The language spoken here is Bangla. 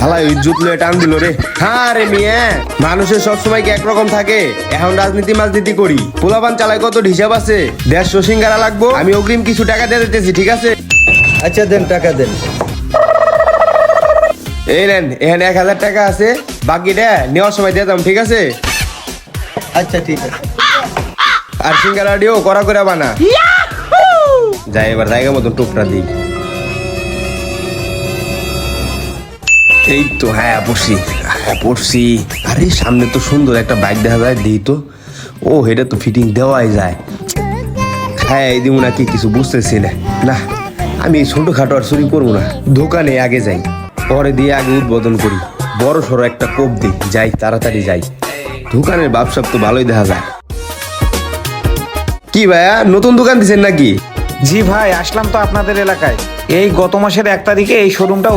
হালাই ইজ্জত লয়ে টান দিল রে। হ্যাঁ রে মিয়া, মানুষের সবসময় কি একরকম থাকে? এখন রাজনীতি মাজনীতি করি, পোলাপান চালাই কত হিসাব আছে। 150 সিঙ্গারা লাগবো, আমি অগ্রিম কিছু টাকা দিয়ে দিতেছি, ঠিক আছে? আচ্ছা দেন, টাকা দেন। এই নেন, এখানে 1000 টাকা আছে, বাকিটা নেওয়ার সময় দিয়ে দাম, ঠিক আছে? আচ্ছা ঠিক আছে। আর সিঙ্গারা দিও করা করে বানা। যাই এবার জায়গা মতন টুকরা দিই। এই তো, হ্যাঁ পড়ছি। আরে সামনে তো সুন্দর একটা বাইক দেখা যায়, দিই তো। ও, এটা তো ফিটিং দেওয়াই যায়। হ্যাঁ, এই দিব নাকি কিছু বুঝতেছি না। না, আমি ছোটখাটো আর চুরি করবো না, দোকানে আগে যাই, পরে দিয়ে আগে উদ্বোধন করি। বড় সড়ো একটা কোপ দিই, যাই তাড়াতাড়ি যাই। দোকানের ব্যবসা তো ভালোই দেখা যায়। কি ভাইয়া, নতুন দোকান দিচ্ছেন নাকি? জি ভাই, আসলাম তো আপনাদের এলাকায়। এই গত মাসের 1 তারিখে এই শোরুমটা